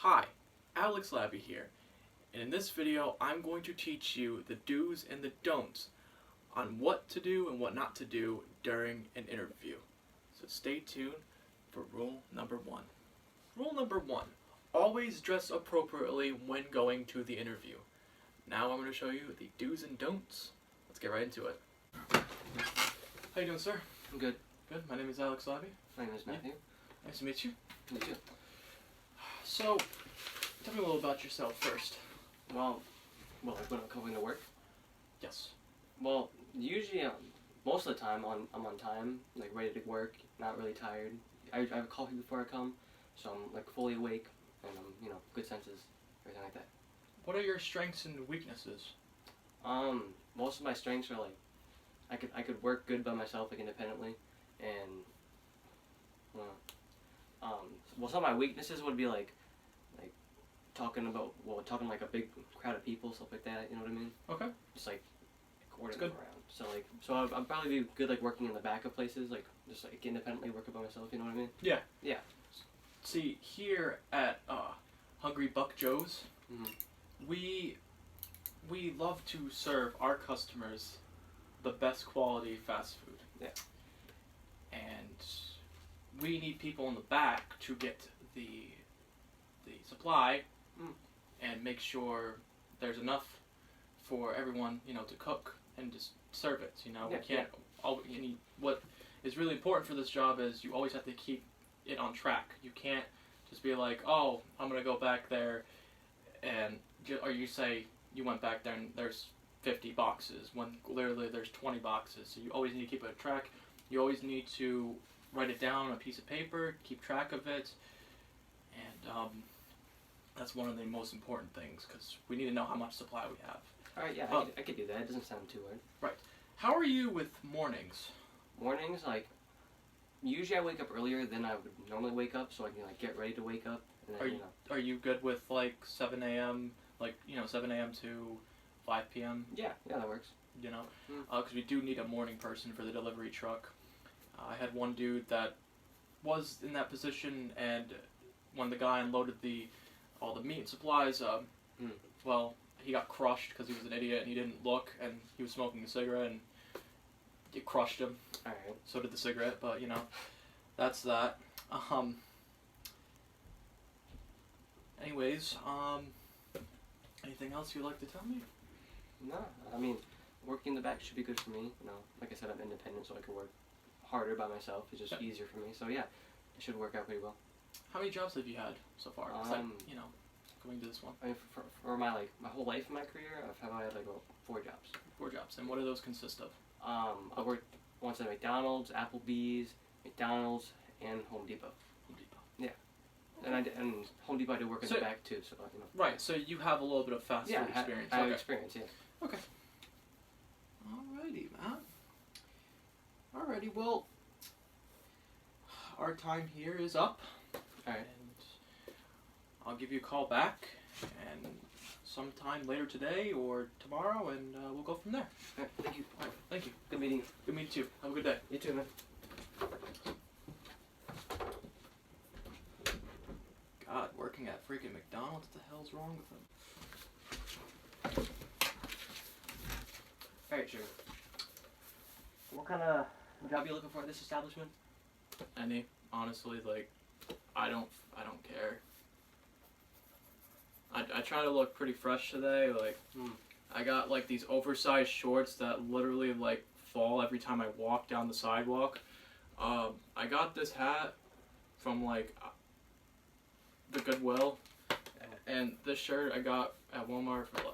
Hi, Alex Labby here, and in this video I'm going to teach you the do's and the don'ts on what to do and what not to do during an interview. So stay tuned for rule number 1. Rule number 1, always dress appropriately when going to the interview. Now I'm going to show you the do's and don'ts. Let's get right into it. How you doing, sir? I'm good. Good. My name is Alex Labby. My name is Matthew. Nice to meet you. Me too. So, tell me a little about yourself first. Well, like when I'm coming to work. Yes. Well, usually, most of the time, I'm on time, like ready to work, not really tired. I have coffee before I come, so I'm like fully awake, and I'm good senses, everything like that. What are your strengths and weaknesses? Most of my strengths are like, I could work good by myself, like independently, and well, some of my weaknesses would be like talking like a big crowd of people, stuff like that. You know what I mean? Okay. Just like coordinating around. So I'd probably be good like working in the back of places, like just like independently working by myself. You know what I mean? Yeah. Yeah. See, here at Hungry Buck Joe's, we love to serve our customers the best quality fast food. Yeah. And we need people in the back to get the supply and make sure there's enough for everyone, to cook and just serve it. We can't. What is really important for this job is you always have to keep it on track. You can't just be like, oh, I'm gonna go back there, or you say you went back there and there's 50 boxes when literally there's 20 boxes. So you always need to keep it on track. You always need to write it down on a piece of paper, keep track of it, and that's one of the most important things because we need to know how much supply we have. All right, yeah, I could do that. It doesn't sound too hard. Right. How are you with mornings? Mornings, like, usually I wake up earlier than I would normally wake up, so I can, like, get ready to wake up. And then, Are you good with, like, 7 a.m., 7 a.m. to 5 p.m.? Yeah, that works. Because we do need a morning person for the delivery truck. I had one dude that was in that position, and when the guy unloaded all the meat and supplies, well, he got crushed because he was an idiot and he didn't look, and he was smoking a cigarette, and it crushed him. All right. So did the cigarette, but that's that. Anyways, anything else you'd like to tell me? No, I mean, working in the back should be good for me. Like I said, I'm independent, so I can work harder by myself. It's just easier for me. So yeah, it should work out pretty well. How many jobs have you had so far? Going to this one. I mean, for my whole life in my career, I've had like 4 jobs. 4 jobs, and what do those consist of? I worked once at McDonald's, Applebee's, McDonald's, and Home Depot. Home Depot. Yeah. And Home Depot I did work in the back too, so Right, so you have a little bit of fast food experience. I have experience, yeah. Okay. Alrighty, Matt. Alrighty, well, our time here is up. Alright. And I'll give you a call back, and sometime later today or tomorrow, and we'll go from there. Alright, thank you. Alright, thank you. Good meeting you. Good meeting you too. Have a good day. You too, man. God, working at freaking McDonald's, what the hell's wrong with them? Alright, sure. What kind of job are you looking for at this establishment? Any, honestly, I don't care. I try to look pretty fresh today, I got these oversized shorts that literally fall every time I walk down the sidewalk. I got this hat from the Goodwill, and this shirt I got at Walmart for $5.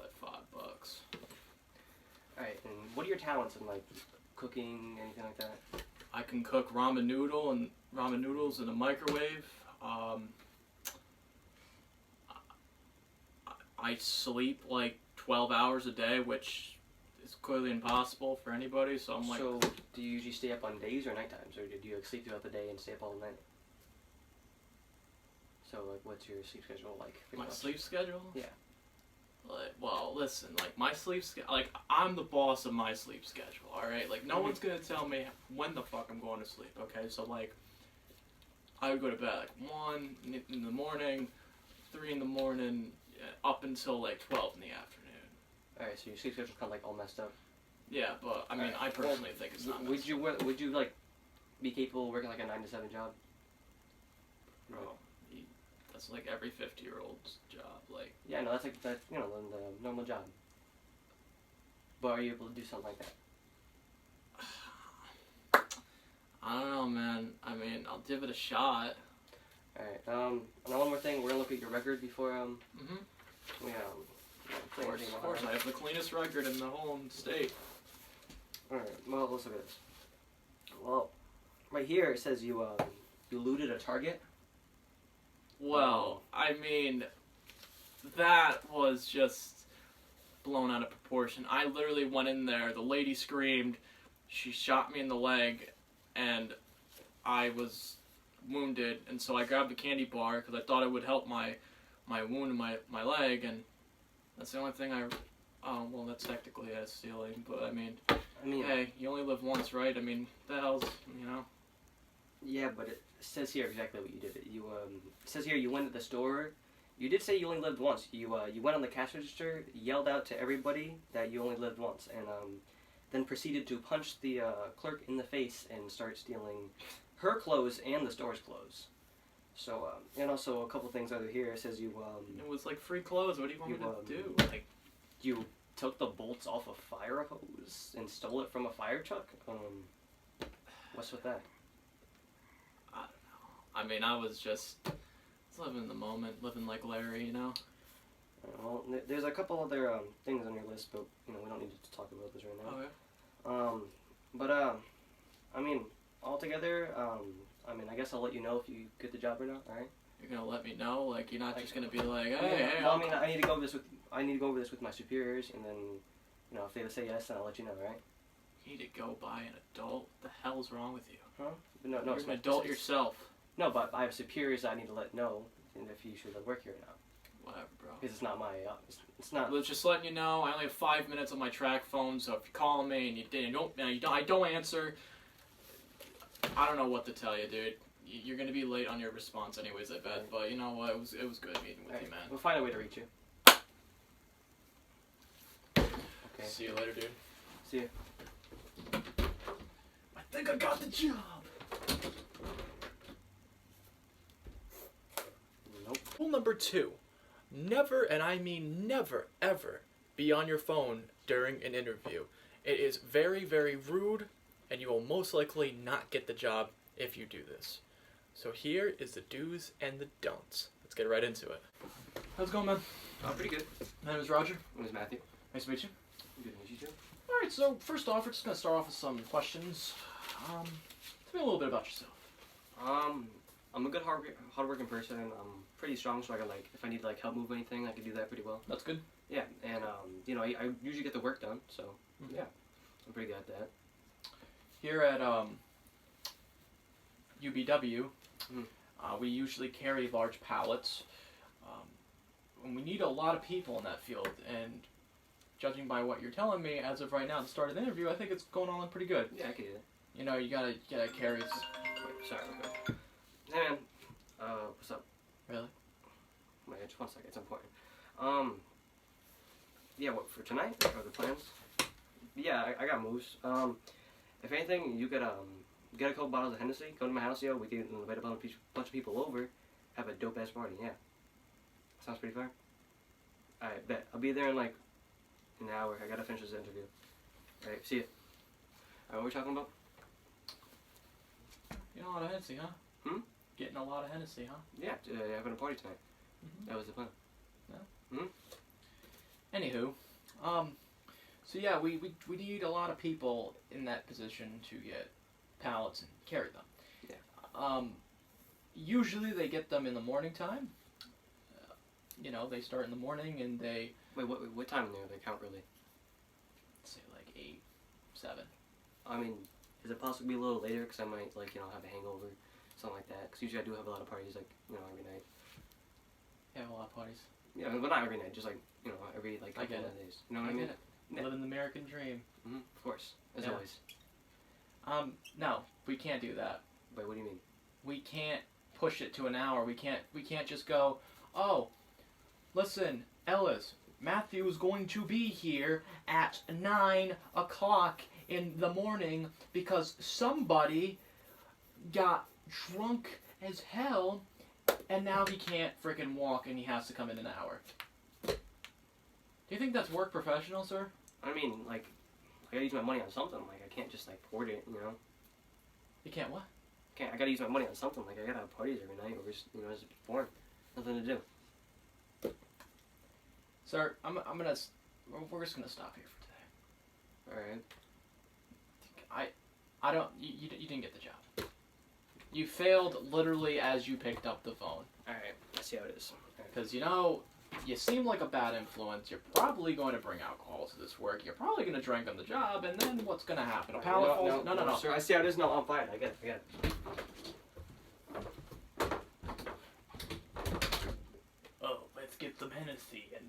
Alright, and what are your talents in cooking, anything like that? I can cook ramen noodles in a microwave. I sleep 12 hours a day, which is clearly impossible for anybody. So So, do you usually stay up on days or night times, or do you sleep throughout the day and stay up all night? So, what's your sleep schedule like? My sleep schedule? Yeah. Well, listen, my sleep schedule, I'm the boss of my sleep schedule, alright? No one's gonna tell me when the fuck I'm going to sleep, okay? So, I would go to bed at 1 in the morning, 3 in the morning up until like 12 in the afternoon. Alright, so your sleep schedule's kind of like all messed up. Yeah, but I mean, I personally think it's not. Would you like be capable of working like a 9 to 7 job? Bro, that's like every 50-year-old's job. Like, Yeah, no, that's like the normal job. But are you able to do something like that? I don't know, man. I mean, I'll give it a shot. Alright, and then one more thing, we're gonna look at your record before we Of course, I have the cleanest record in the whole state. Alright, well, let's look at this. Well, right here it says you looted a Target. Well, I mean, that was just blown out of proportion. I literally went in there, the lady screamed, she shot me in the leg, and I was wounded, and so I grabbed the candy bar because I thought it would help my wound in my leg, and that's the only thing well, that's technically stealing, but I mean, hey, you only live once, right? I mean, the hell's, Yeah, but it says here exactly what you did. It says here you went to the store. You did say you only lived once. You went on the cash register, yelled out to everybody that you only lived once, and then proceeded to punch the clerk in the face and start stealing her clothes and the store's clothes. So, and also a couple things over here. It says you it was like free clothes. What do you want me to do? Like, you took the bolts off a fire hose and stole it from a fire truck. What's with that? I don't know. I mean, I was just living in the moment, living like Larry, you know? Well, there's a couple other things on your list, but we don't need to talk about this right now. Okay. But I mean, altogether, I guess I'll let you know if you get the job or not. All right. You're gonna let me know, like you're not just gonna be like, Yeah, hey, well, I need to go over this with my superiors, and then if they say yes, then I'll let you know. All right. You need to go buy an adult. What the hell's wrong with you? Huh? No, You're an adult yourself. No, but I have superiors I need to let know if you should work here or not. Whatever, bro. Because it's not my, it's not. Well, just letting you know, I only have 5 minutes on my track phone, so if you call me and I don't answer, I don't know what to tell you, dude. You're gonna be late on your response, anyways. I bet. But you know what? It was good meeting with you, man. We'll find a way to reach you. Okay. See you later, dude. See you. I think I got the job. Nope. Rule number 2. Never, and I mean never, ever, be on your phone during an interview. It is very, very rude, and you will most likely not get the job if you do this. So here is the do's and the don'ts. Let's get right into it. How's it going, man? Pretty good. My name is Roger. My name is Matthew. Nice to meet you. Good to meet you too. Alright, so first off, we're just going to start off with some questions. Tell me a little bit about yourself. I'm a good hardworking person. I'm pretty strong, so I can if I need to help move anything, I can do that pretty well. That's good. Yeah, and I usually get the work done, so yeah, I'm pretty good at that. Here at UBW, we usually carry large pallets, and we need a lot of people in that field. And judging by what you're telling me, as of right now, at the start of the interview, I think it's going on pretty good. Yeah, I can do that. You know, you gotta carry. Wait, sorry, okay. Hey man, what's up? Really? Wait, just 1 second. It's important. Yeah, what for tonight? Or the plans? Yeah, I got moves. If anything, you could get a couple bottles of Hennessy. Go to my house, yo. We can invite a bunch of people over. Have a dope ass party. Yeah. Sounds pretty fair. Alright, bet. I'll be there in an hour. I gotta finish this interview. Alright, see ya. Alright, what were we talking about? Getting a lot of Hennessy, huh? Getting a lot of Hennessy, huh? Yeah, having a party tonight. That was the plan. Anywho, so yeah, we need a lot of people in that position to get pallets and carry them. Yeah. Usually they get them in the morning time. They start in the morning and they... Wait, what time in there they count really? Say like 8, 7. I mean, is it possible to be a little later? Because I might, have a hangover, something like that. Because usually I do have a lot of parties, every night. You have a lot of parties. Yeah, but not every night, just every couple I get of it. days. You know what I mean? Yeah. Living the American dream. Of course, as Yeah. always. No, we can't do that. Wait, what do you mean? We can't push it to an hour. We can't just go, oh, Listen, Ellis, Matthew is going to be here at 9 o'clock in the morning because somebody got drunk as hell and now he can't freaking walk and he has to come in an hour. Do you think that's work professional, sir? I mean, like, I gotta use my money on something. Like, I can't just, like, hoard it, you know? You can't what? I gotta use my money on something. Like, I gotta have parties every night or just, you know, it's boring. Nothing to do. Sir, we're just gonna stop here for today. Alright. I don't, you didn't get the job. You failed literally as you picked up the phone. Alright, let's see how it is. Because, you know, you seem like a bad influence. You're probably going to bring alcohol to this work. You're probably going to drink on the job, and then what's going to happen? A pallet falls... No. Sir, I see how it is. No, I'm fine. I get it. Oh, let's get some Hennessy, and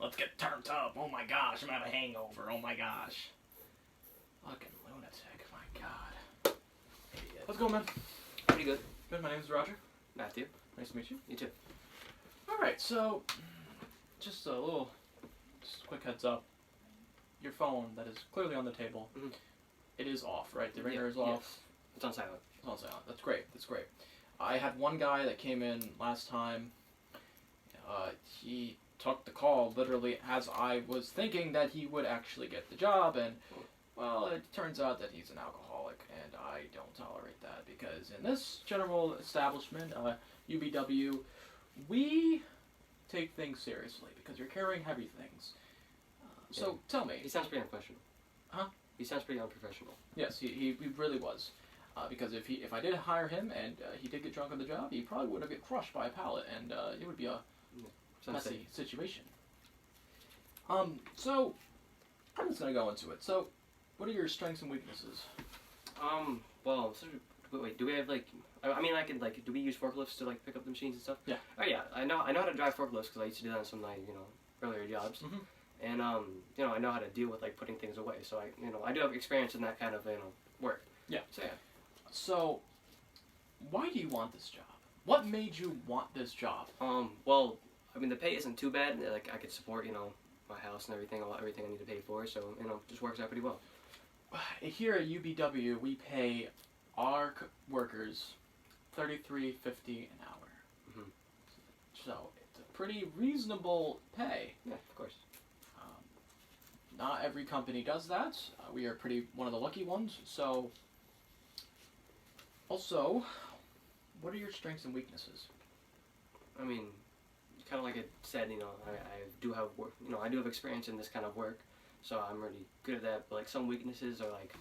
let's get turned up. Oh my gosh, I'm having a hangover. Oh my gosh. Fucking lunatic. My God. Idiot. Let's go, man. Pretty good. Good, my name's Roger. Matthew. Nice to meet you. You too. Alright, so, just a quick heads up. Your phone that is clearly on the table, it is off, right? The ringer is off. Yes. It's on silent. It's on silent. That's great. I had one guy that came in last time. He took the call literally as I was thinking that he would actually get the job, and, well, it turns out that he's an alcoholic, and I don't tolerate that, because in this general establishment, UBW, we take things seriously because you're carrying heavy things. So tell me. He sounds pretty unprofessional. Huh? He sounds pretty unprofessional. Yes, he really was. Because if I did hire him and he did get drunk on the job, he probably would have get crushed by a pallet, and it would be a messy situation. So I'm just gonna go into it. So, what are your strengths and weaknesses? Well, wait, do we have like? I mean, I could like. Do we use forklifts to like pick up the machines and stuff? Yeah. Oh yeah, I know how to drive forklifts because I used to do that on some of my earlier jobs. Mhm. And I know how to deal with like putting things away. So I do have experience in that kind of work. Yeah. So yeah. So, why do you want this job? What made you want this job? Well, I mean the pay isn't too bad. Like I could support my house and everything I need to pay for. So it just works out pretty well. Here at UBW, we pay our workers $33.50 an hour. Mhm. So it's a pretty reasonable pay. Yeah, of course. Not every company does that. We are one of the lucky ones. So, also, what are your strengths and weaknesses? I mean, kind of like I said, I do have work. I do have experience in this kind of work, so I'm really good at that. But like some weaknesses are like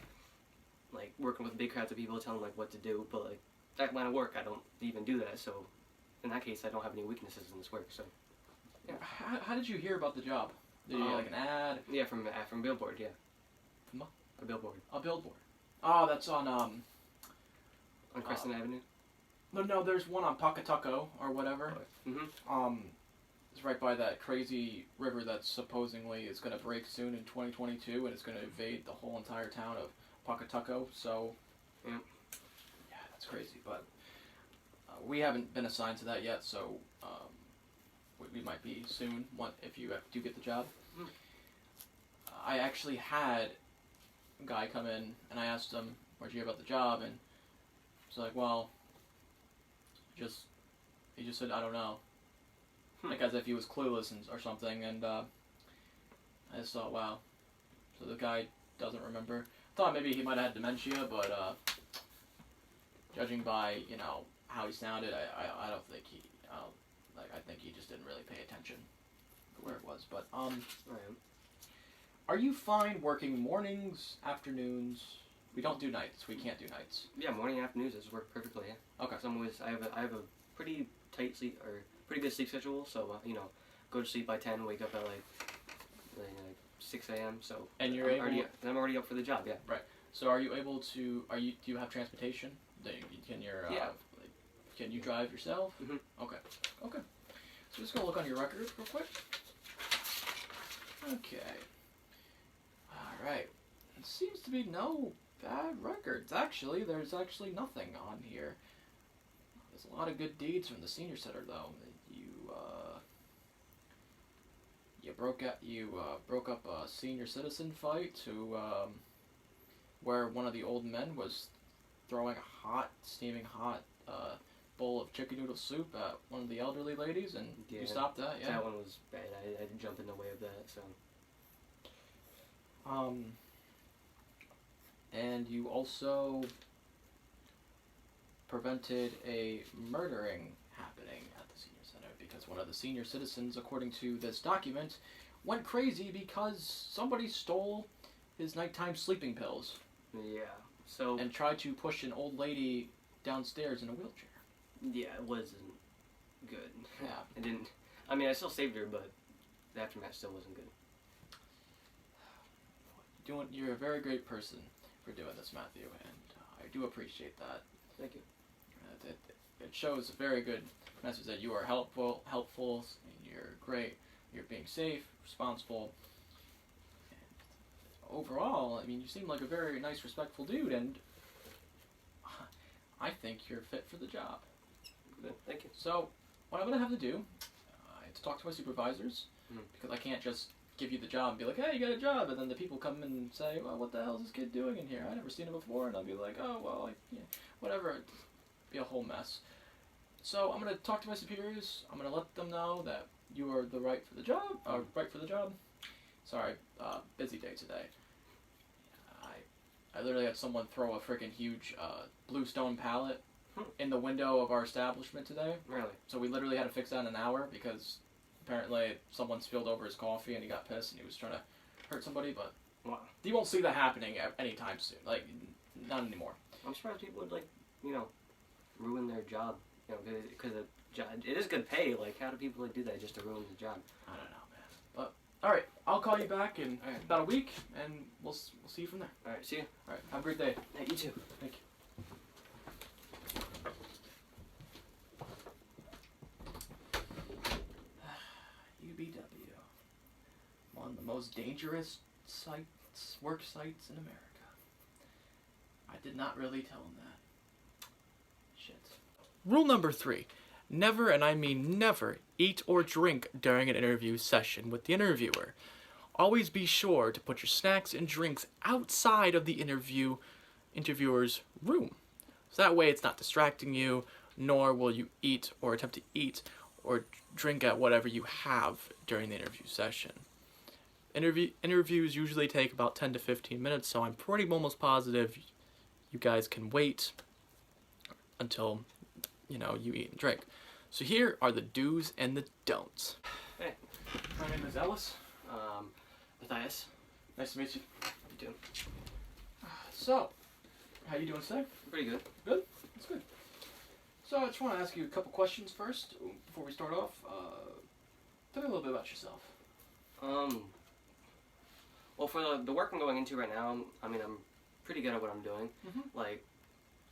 working with big crowds of people, telling them like what to do. But like that line of work, I don't even do that. So in that case, I don't have any weaknesses in this work. So yeah. How did you hear about the job? Did you get like an ad? Yeah, from Billboard. Yeah. From what? A billboard. A billboard. Oh, that's on On Crescent Avenue. No, there's one on Pawcatuck or whatever. Mhm. It's right by that crazy river that supposedly is going to break soon in 2022, and it's going to invade the whole entire town of Pawcatuck. So, yeah, that's crazy. But we haven't been assigned to that yet, so we might be soon. If you do get the job. Mm. I actually had a guy come in, and I asked him, "Where'd you hear about the job?" And he's like, "Well, he just said, I don't know." Like as if he was clueless or something, and I just thought, wow. So the guy doesn't remember. Thought maybe he might have had dementia, but judging by how he sounded, I don't think I think he just didn't really pay attention to where it was. But are you fine working mornings, afternoons? We don't do nights. We can't do nights. Yeah, morning and afternoons just work perfectly. Yeah. Okay. I have a pretty tight sleep or pretty good sleep schedule. So go to sleep by 10, wake up at like 6 a.m. So and I'm already up for the job. Yeah. Right. So are you able to? Do you have transportation? Can you drive yourself? Mhm. Okay. So just gonna look on your record real quick. Okay. All right. It seems to be no bad records. Actually, there's actually nothing on here. There's a lot of good deeds from the senior center, though. broke up a senior citizen fight to where one of the old men was throwing a steaming hot bowl of chicken noodle soup at one of the elderly ladies, and Yeah. you stopped that. Yeah. That one was bad. I didn't jump in the way of that. So. And you also prevented a murdering happening at the senior center because one of the senior citizens, according to this document, went crazy because somebody stole his nighttime sleeping pills Yeah. So. and tried to push an old lady downstairs in a wheelchair. Yeah, it wasn't good. Yeah. It didn't. I mean, I still saved her, but the aftermath still wasn't good. You're a very great person for doing this, Matthew, and I do appreciate that. Thank you. It shows a very good message that you are helpful, and you're great, you're being safe, responsible. And overall, I mean, you seem like a very nice, respectful dude, and I think you're fit for the job. Good. Thank you. So, what I'm going to have to do, I have to talk to my supervisors, because I can't just give you the job and be like, hey, you got a job, and then the people come and say, well, what the hell is this kid doing in here? I've never seen him before, and I'll be like, oh, well, whatever. It'd be a whole mess. So I'm going to talk to my superiors. I'm going to let them know that you are right for the job. Sorry, busy day today. I literally had someone throw a freaking huge blue stone pallet in the window of our establishment today. Really? So we literally had to fix that in an hour because apparently someone spilled over his coffee and he got pissed and he was trying to hurt somebody, but Wow. you won't see that happening anytime soon. Like, not anymore. I'm surprised people would, ruin their job. Because it is good pay. Like, how do people do that just to ruin the job? I don't know, man. But, alright, I'll call you back in about a week and we'll see you from there. Alright, see you. Alright, have a great day. Hey, you too. Thank you. UBW. One of the most dangerous work sites in America. I did not really tell him that. Shit. Rule number 3. Never, and I mean never, eat or drink during an interview session with the interviewer. Always be sure to put your snacks and drinks outside of the interviewer's room. So that way it's not distracting you, nor will you eat or attempt to eat or drink at whatever you have during the interview session. Interviews usually take about 10 to 15 minutes, so I'm pretty almost positive you guys can wait until, you eat and drink. So here are the do's and the don'ts. Hey. My name is Ellis. Matthias. Nice to meet you. You too. So, how you doing today? Pretty good. Good? That's good. So I just want to ask you a couple questions first before we start off. Tell me a little bit about yourself. Well, for the work I'm going into right now, I'm pretty good at what I'm doing. Mm-hmm. Like,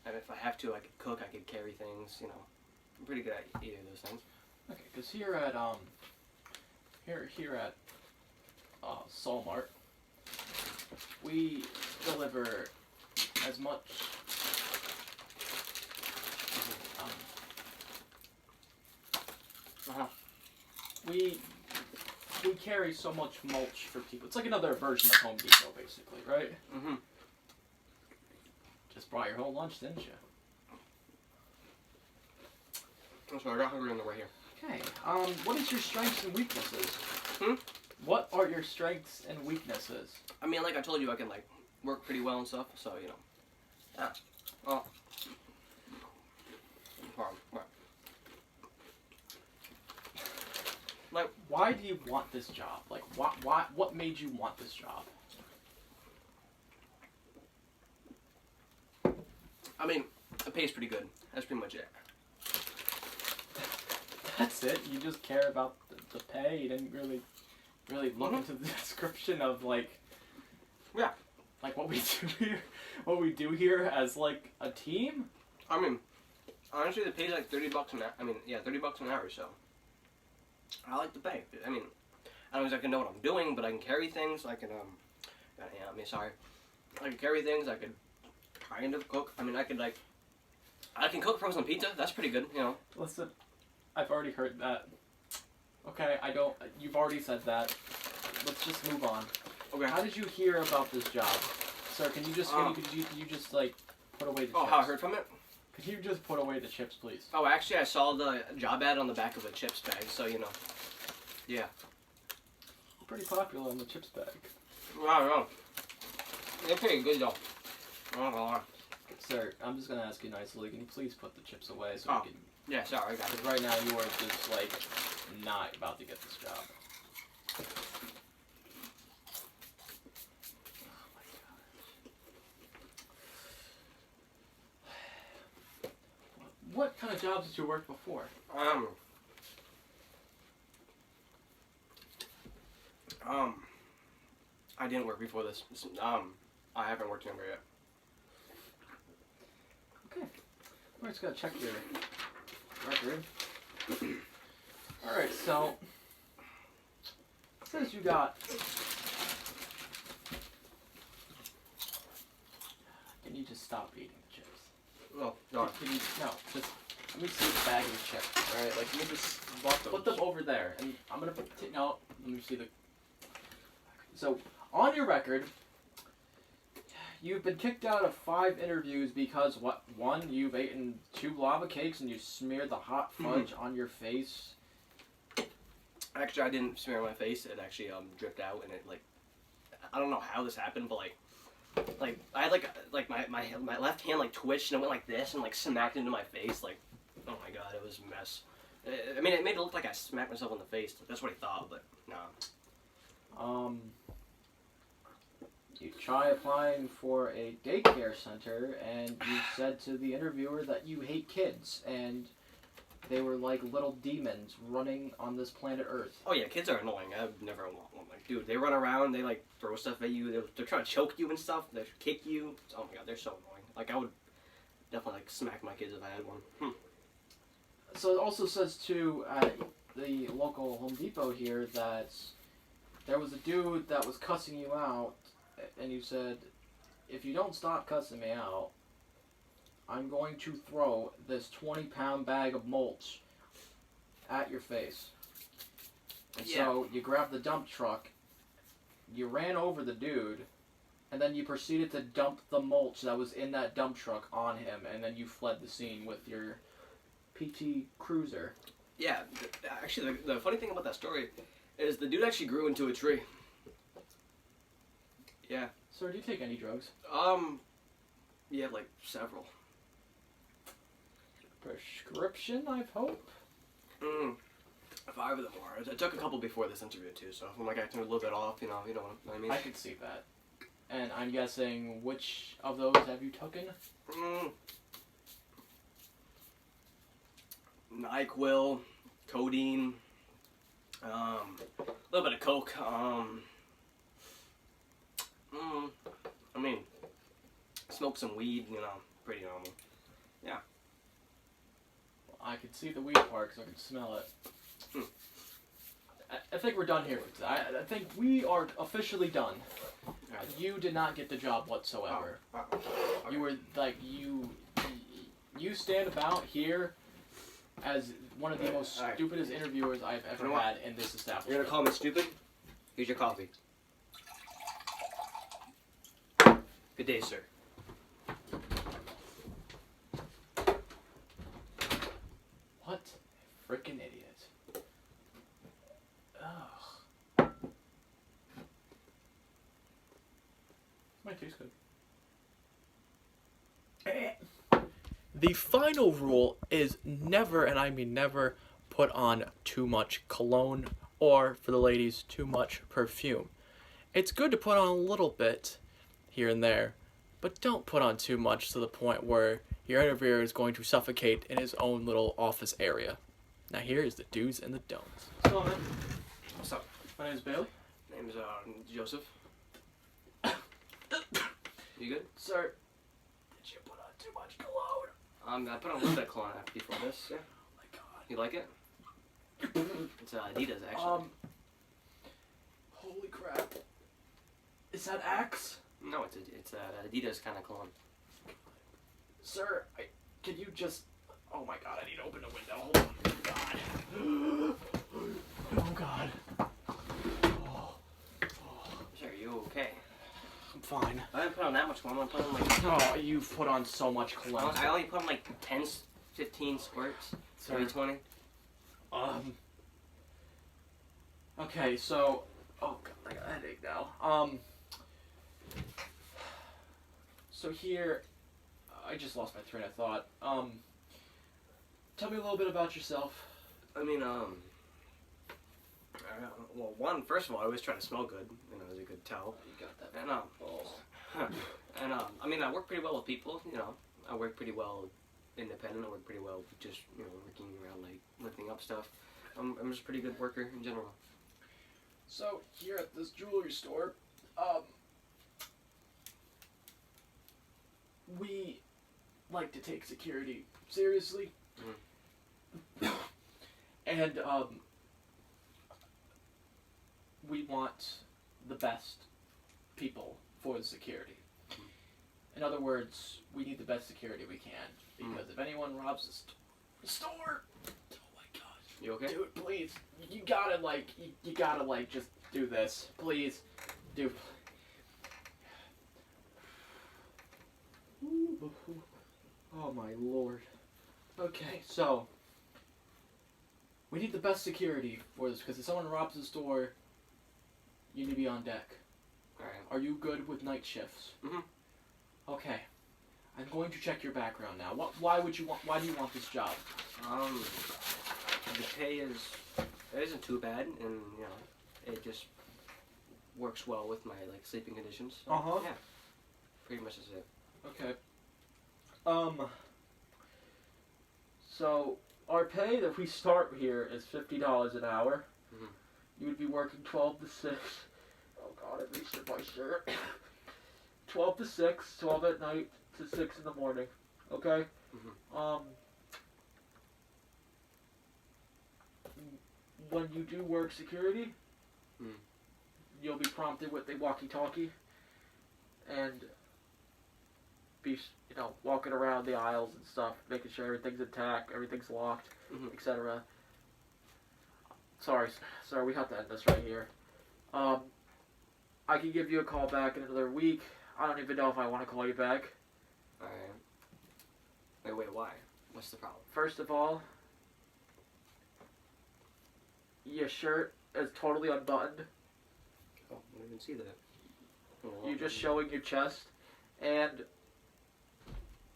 if I have to, I could cook, I could carry things, I'm pretty good at either of those things. Okay, because here at Solmart, we deliver as much. We carry so much mulch for people. It's like another version of Home Depot, basically, right? Mm-hmm. Just brought your whole lunch, didn't you? I'm sorry, I got hungry on the way here. Okay. What is your strengths and weaknesses? What are your strengths and weaknesses? Like I told you, I can work pretty well and stuff. So yeah. Well. Right. Why do you want this job? What made you want this job? It pays pretty good. That's pretty much it. That's it? You just care about the pay? You didn't really look into the description of Yeah. What we do here as a team? Honestly, the pay's $30 an hour. $30 an hour, so I like the pay. I don't exactly know what I'm doing, but I can carry things. I can I can carry things. I could kind of cook. I can cook frozen pizza. That's pretty good, Listen, I've already heard that. Okay, I don't. You've already said that. Let's just move on. Okay. How did you hear about this job, sir? Can you just could you just like put away the chips? How I heard from it? Could you just put away the chips, please? Oh, actually, I saw the job ad on the back of a chips bag, so you know. Yeah. Pretty popular on the chips bag. Wow. They're pretty good though. Oh. Sir, I'm just gonna ask you nicely. Can you please put the chips away so we can? Yeah, sorry, I got it. Because right now you are just like not about to get this job. What kind of jobs did you work before? I didn't work before this. I haven't worked anywhere yet. Okay. We're just gonna check your record. Alright, so it says you got. Can you just stop eating the chips? Oh, no. Can you, no, just let me see the bag of the chips. Alright, like can you just put them over there, and I'm gonna put no. Let me see the. So on your record, you've been kicked out of 5 interviews because what? 1, you've eaten 2 lava cakes and you smeared the hot fudge on your face. Actually, I didn't smear my face. It actually dripped out, and it like I don't know how this happened, but like I had like my left hand like twitched and it went like this and like smacked into my face. Like, oh my god, it was a mess. I mean, it made it look like I smacked myself in the face. That's what he thought, but no. You try applying for a daycare center, and you said to the interviewer that you hate kids, and they were like little demons running on this planet Earth. Oh yeah, kids are annoying. I've never want one. Like, dude, they run around, they like throw stuff at you. They're trying to choke you and stuff. They kick you. Oh my god, they're so annoying. Like I would definitely like smack my kids if I had one. So it also says too at the local Home Depot here that there was a dude that was cussing you out, and you said, if you don't stop cussing me out, I'm going to throw this 20-pound bag of mulch at your face. And so you grabbed the dump truck, you ran over the dude, and then you proceeded to dump the mulch that was in that dump truck on him, and then you fled the scene with your PT Cruiser. Yeah, actually, the funny thing about that story is the dude actually grew into a tree. Yeah. Sir, do you take any drugs? Yeah, like several. Prescription, I hope? 5 of them are. I took a couple before this interview too, so I'm like acting a little bit off, you know what I mean? I could see that. And I'm guessing, which of those have you taken? NyQuil, codeine, a little bit of coke, I mean, smoke some weed, pretty normal. Yeah. Well, I could see the weed part because I could smell it. I think we're done here for today. I think we are officially done. You did not get the job whatsoever. Okay. You were like, you stand about here as one of the most stupidest interviewers I've ever had in this establishment. You're gonna call me stupid? Here's your coffee. Good day, sir. What a frickin' idiot. Ugh. Might taste good. The final rule is never, and I mean never, put on too much cologne or, for the ladies, too much perfume. It's good to put on a little bit here and there, but don't put on too much to the point where your interviewer is going to suffocate in his own little office area. Now here is the do's and the don'ts. What's going on, man? What's up? My name is Bailey. Name's Joseph. You good? Sir, did you put on too much cologne? I put on a little bit of cologne before this. Yeah. Oh my god. You like it? It's Adidas, actually. Holy crap. Is that Axe? No, it's Adidas kind of cologne. Sir, can you just... Oh my god, I need to open the window. Hold on. God. Oh God. Oh, Sure, you okay? I'm fine. I didn't put on that much cologne. I put on like. Oh, you've put on so much cologne. I only put on like 10, 15 squirts. Maybe 20. Okay, so. Oh God, I got a headache now. So here, I just lost my train of thought. Tell me a little bit about yourself. I mean, well, first of all, I always try to smell good, as you could tell. You got that. And, I mean, I work pretty well with people, I work pretty well independent, I work pretty well just, working around, like, lifting up stuff. I'm just a pretty good worker in general. So, here at this jewelry store, we like to take security seriously. And, we want the best people for the security. In other words, we need the best security we can, because if anyone robs the store, oh my God. You okay? Dude, please, you gotta just do this, please, dude. Oh my Lord. Okay, so we need the best security for this, because if someone robs the store, you need to be on deck. Alright. Are you good with night shifts? Mhm. Okay. I'm going to check your background now. Why do you want this job? The pay isn't too bad, and it just works well with my sleeping conditions. So, yeah, pretty much is it. Okay. So our pay that we start here is $50 an hour. Mhm. You would be working 12 to 6. Oh God, I reached in my shirt. 12 to 6, 12 at night to 6 in the morning. Okay? Mhm. When you do work security, Mm. you'll be prompted with a walkie-talkie and be, walking around the aisles and stuff, making sure everything's intact, everything's locked, Mhm. etc. Sorry, we have to end this right here. I can give you a call back in another week. I don't even know if I want to call you back. Alright. Wait, why? What's the problem? First of all, your shirt is totally unbuttoned. Oh, I didn't even see that. You're just showing your chest, and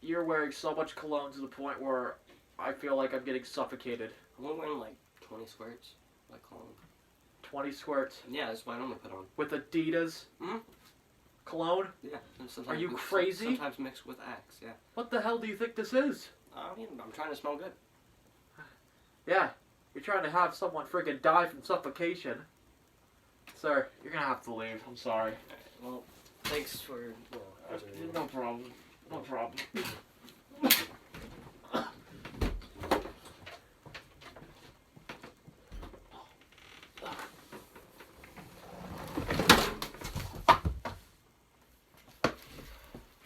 you're wearing so much cologne to the point where I feel like I'm getting suffocated. I'm only wearing like 20 squirts, like cologne. 20 squirts Yeah, that's what I normally put on. with Adidas Mhm. cologne? Yeah. And sometimes Are you crazy? Sometimes mixed with Axe, yeah. What the hell do you think this is? I mean, I'm trying to smell good. Yeah, you're trying to have someone freaking die from suffocation. Sir, you're gonna have to leave. I'm sorry. Alright, well, thanks for, answering. No problem. No problem.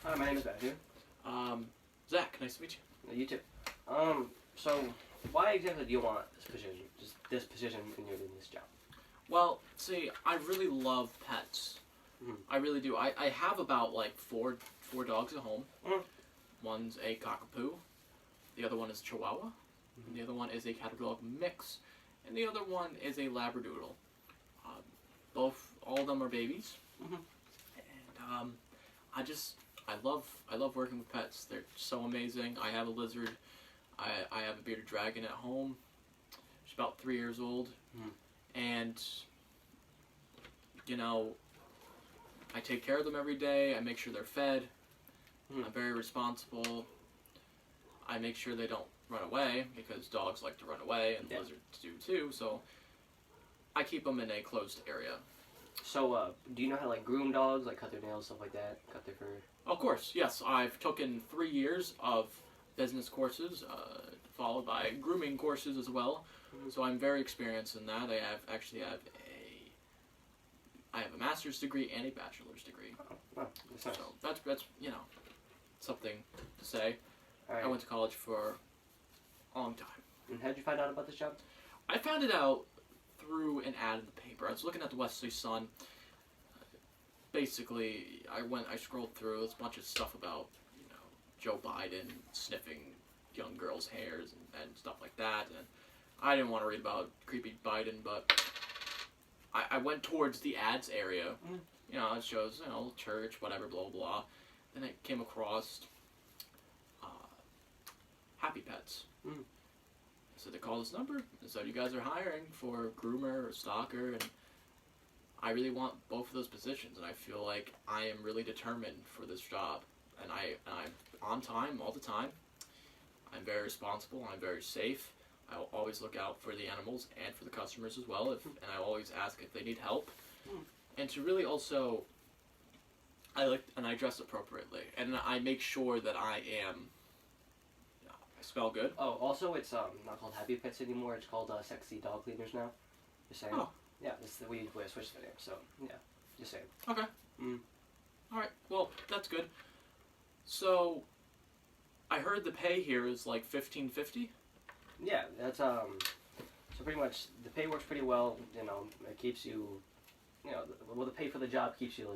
Hi, my name is Matthew. Zach, nice to meet you. You too. So why exactly do you want this position? Just this position and you're doing this job? Well, see, I really love pets. Mhm. I really do. I have about like four dogs at home. Mhm. One's a cockapoo, the other one is Chihuahua, and the other one is a cat dog mix, and the other one is a Labradoodle. All of them are babies, Mhm. and I love working with pets. They're so amazing. I have a lizard. I have a bearded dragon at home. She's about 3 years old, and I take care of them every day. I make sure they're fed. I'm very responsible. I make sure they don't run away, because dogs like to run away, and lizards do too, so I keep them in a closed area. So, do you know how to, groom dogs, cut their nails, stuff like that, cut their fur? Of course, yes. I've taken 3 years of business courses, followed by grooming courses as well, so I'm very experienced in that. I have a master's degree and a bachelor's degree. Oh, wow, that's nice. So that's something to say. All right. I went to college for a long time. And how did you find out about this job? I found it out through an ad in the paper. I was looking at the Wesley Sun. Basically, I scrolled through. There's a bunch of stuff about, Joe Biden sniffing young girls' hairs and stuff like that. And I didn't want to read about creepy Biden, but I went towards the ads area. It shows, church, whatever, blah, blah. Then I came across Happy Pets. So they call this number. So you guys are hiring for groomer or stalker, and I really want both of those positions, and I feel like I am really determined for this job, and I'm on time all the time. I'm very responsible. I'm very safe. I will always look out for the animals and for the customers as well, and I always ask if they need help, and to really also, I dress appropriately, and I make sure that I smell good. Oh, also, it's not called Happy Pets anymore. It's called Sexy Dog Cleaners now. Just saying. Oh. Yeah, we switched the name, so yeah, just saying. Okay. All right. Well, that's good. So, I heard the pay here is like $15.50. Yeah, that's so pretty much the pay works pretty well. It keeps you. The pay for the job keeps you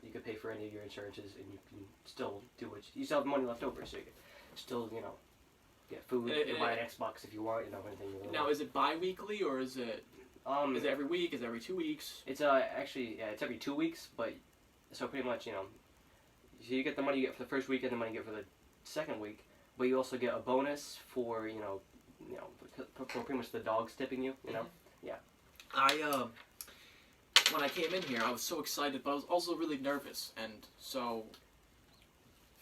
you could pay for any of your insurances, and you can still do what you still have money left over, so you can still get food. You can buy an Xbox if you want. Anything you really Now, want. is it bi-weekly or is it? Is it every week? Is it every 2 weeks? It's actually it's every 2 weeks, but so pretty much so you get the money you get for the first week and the money you get for the second week, but you also get a bonus for for pretty much the dogs tipping you. Yeah. When I came in here, I was so excited, but I was also really nervous, and so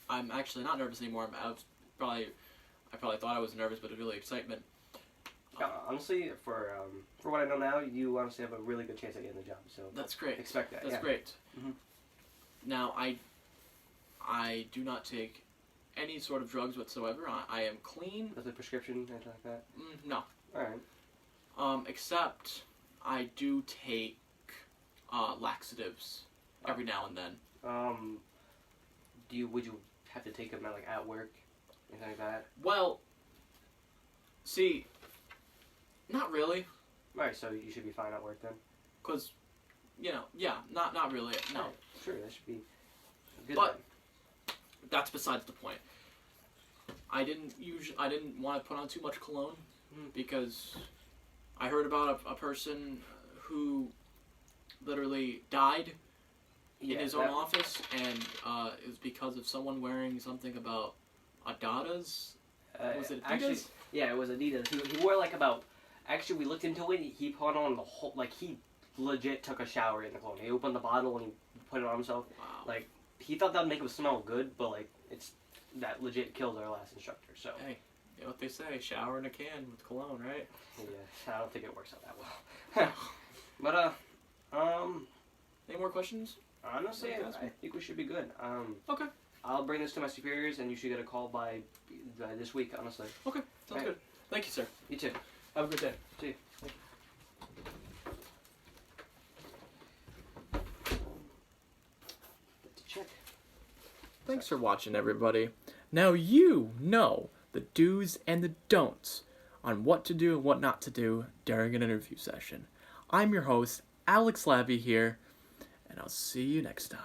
I'm actually not nervous anymore. I probably thought I was nervous, but it was really excitement. Honestly, for what I know now, you honestly have a really good chance at getting the job. So that's great. Expect that. That's great. Now, I do not take any sort of drugs whatsoever. I am clean. Does a prescription, anything like that? No. All right. Except I do take laxatives every now and then. Would you have to take them at work, anything like that? Well, see, not really. Right, so you should be fine at work then. Cause, not really. No. Right. Sure, that should be good. But that's besides the point. I didn't want to put on too much cologne because I heard about a person who literally died in his own office, and it was because of someone wearing something about Adidas. Was it Adidas? Actually, yeah, it was Adidas. He wore about. Actually, we looked into it. He put on the whole. He legit took a shower in the cologne. He opened the bottle and he put it on himself. Wow. He thought that would make him smell good, but that legit killed our last instructor. So. Hey, you know what they say? Shower in a can with cologne, right? Yeah, I don't think it works out that well. But Any more questions? honestly, I think we should be good. Okay. I'll bring this to my superiors, and you should get a call by this week. Honestly. Okay. Sounds good. Thank you, sir. You too. Have a good day. See you. Check. Thanks for watching, everybody. Now you know the do's and the don'ts on what to do and what not to do during an interview session. I'm your host, Alex Labby here, and I'll see you next time.